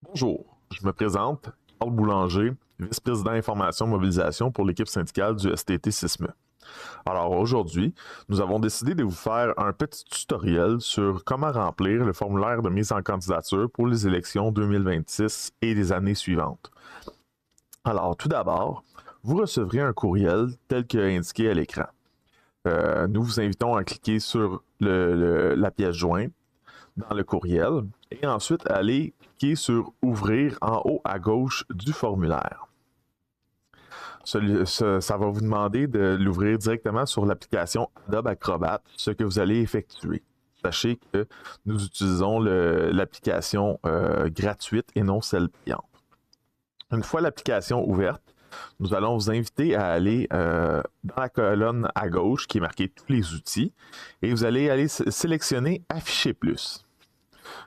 Bonjour, je me présente, Carl Boulanger, vice-président information mobilisation pour l'équipe syndicale du STT SISME. Alors aujourd'hui, nous avons décidé de vous faire un petit tutoriel sur comment remplir le formulaire de mise en candidature pour les élections 2026 et les années suivantes. Alors tout d'abord, vous recevrez un courriel tel que indiqué à l'écran. Nous vous invitons à cliquer sur la pièce jointe dans le courriel et ensuite aller cliquer sur Ouvrir en haut à gauche du formulaire. Ça va vous demander de l'ouvrir directement sur l'application Adobe Acrobat, ce que vous allez effectuer. Sachez que nous utilisons l'application gratuite et non celle payante. Une fois l'application ouverte, nous allons vous inviter à aller dans la colonne à gauche qui est marquée Tous les outils et vous allez aller sélectionner Afficher plus.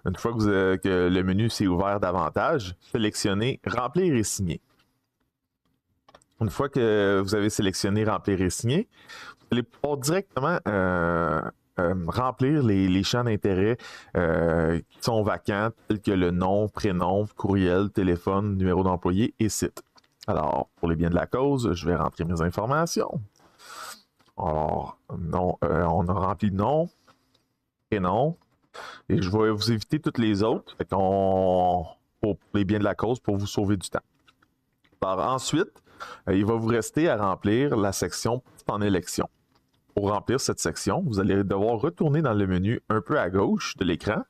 Une fois que le menu s'est ouvert davantage, sélectionnez Remplir et signer. Une fois que vous avez sélectionné Remplir et signer, vous allez pouvoir directement remplir les champs d'intérêt qui sont vacants, tels que le nom, prénom, courriel, téléphone, numéro d'employé et site. Alors, pour les biens de la cause, je vais rentrer mes informations. Alors, on a rempli nom, prénom, et je vais vous éviter toutes les autres pour les biens de la cause pour vous sauver du temps. Alors ensuite, il va vous rester à remplir la section en élection. Pour remplir cette section, vous allez devoir retourner dans le menu un peu à gauche de l'écran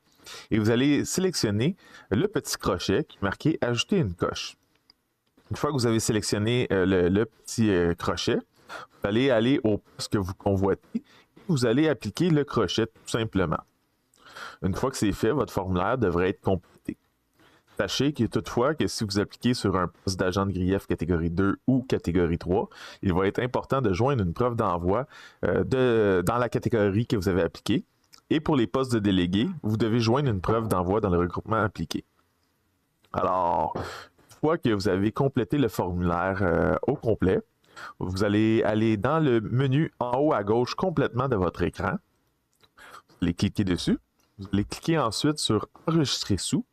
et vous allez sélectionner le petit crochet qui est marqué Ajouter une coche. Une fois que vous avez sélectionné le petit crochet, vous allez aller au poste que vous convoitez et vous allez appliquer le crochet tout simplement. Une fois que c'est fait, votre formulaire devrait être complété. Sachez que toutefois que si vous appliquez sur un poste d'agent de grief catégorie 2 ou catégorie 3, il va être important de joindre une preuve d'envoi dans la catégorie que vous avez appliquée. Et pour les postes de délégués, vous devez joindre une preuve d'envoi dans le regroupement appliqué. Alors, une fois que vous avez complété le formulaire au complet, vous allez aller dans le menu en haut à gauche complètement de votre écran. Vous allez cliquer dessus. Vous allez cliquer ensuite sur Enregistrer sous.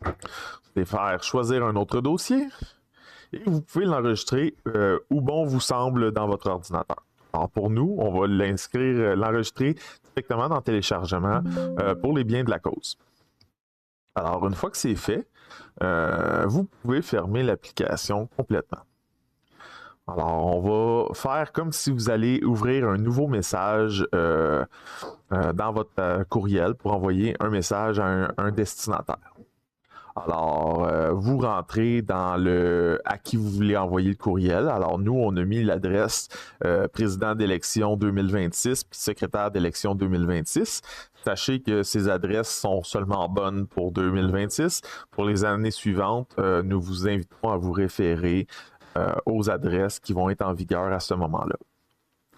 Vous allez faire Choisir un autre dossier et vous pouvez l'enregistrer où bon vous semble dans votre ordinateur. Alors pour nous, on va l'enregistrer directement dans Téléchargement pour les biens de la cause. Alors une fois que c'est fait, vous pouvez fermer l'application complètement. Alors, on va faire comme si vous allez ouvrir un nouveau message dans votre courriel pour envoyer un message à un destinataire. Alors, vous rentrez dans à qui vous voulez envoyer le courriel. Alors, nous, on a mis l'adresse président d'élection 2026 puis secrétaire d'élection 2026. Sachez que ces adresses sont seulement bonnes pour 2026. Pour les années suivantes, nous vous invitons à vous référer aux adresses qui vont être en vigueur à ce moment-là.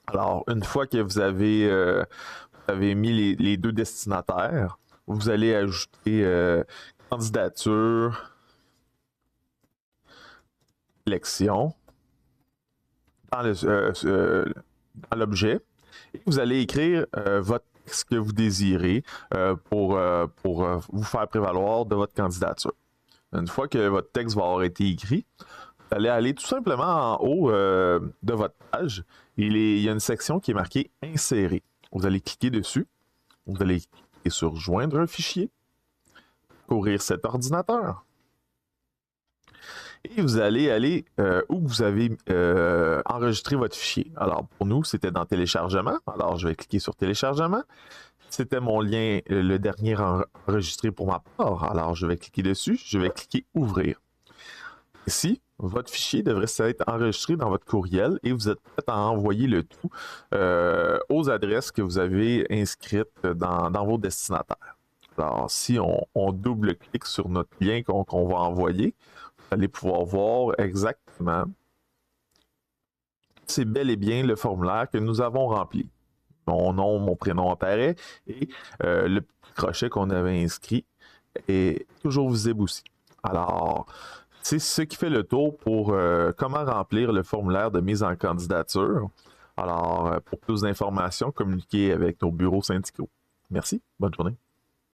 Alors, une fois que vous avez mis les deux destinataires, vous allez ajouter candidature, élection dans l'objet et vous allez écrire votre texte que vous désirez pour vous faire prévaloir de votre candidature. Une fois que votre texte va avoir été écrit, vous allez aller tout simplement en haut de votre page. Il y a une section qui est marquée Insérer. Vous allez cliquer dessus. Vous allez cliquer sur Joindre un fichier. Courir cet ordinateur. Et vous allez aller où vous avez enregistré votre fichier. Alors pour nous, c'était dans Téléchargement. Alors je vais cliquer sur Téléchargement. C'était mon lien, le dernier enregistré pour ma part. Alors je vais cliquer dessus. Je vais cliquer Ouvrir. Ici, votre fichier devrait être enregistré dans votre courriel et vous êtes prêt à envoyer le tout aux adresses que vous avez inscrites dans vos destinataires. Alors, si on double-clique sur notre lien qu'on va envoyer, vous allez pouvoir voir exactement c'est bel et bien le formulaire que nous avons rempli. Mon nom, mon prénom apparaît et le petit crochet qu'on avait inscrit est toujours visible aussi. Alors, c'est ce qui fait le tour pour comment remplir le formulaire de mise en candidature. Alors, pour plus d'informations, communiquez avec nos bureaux syndicaux. Merci, bonne journée.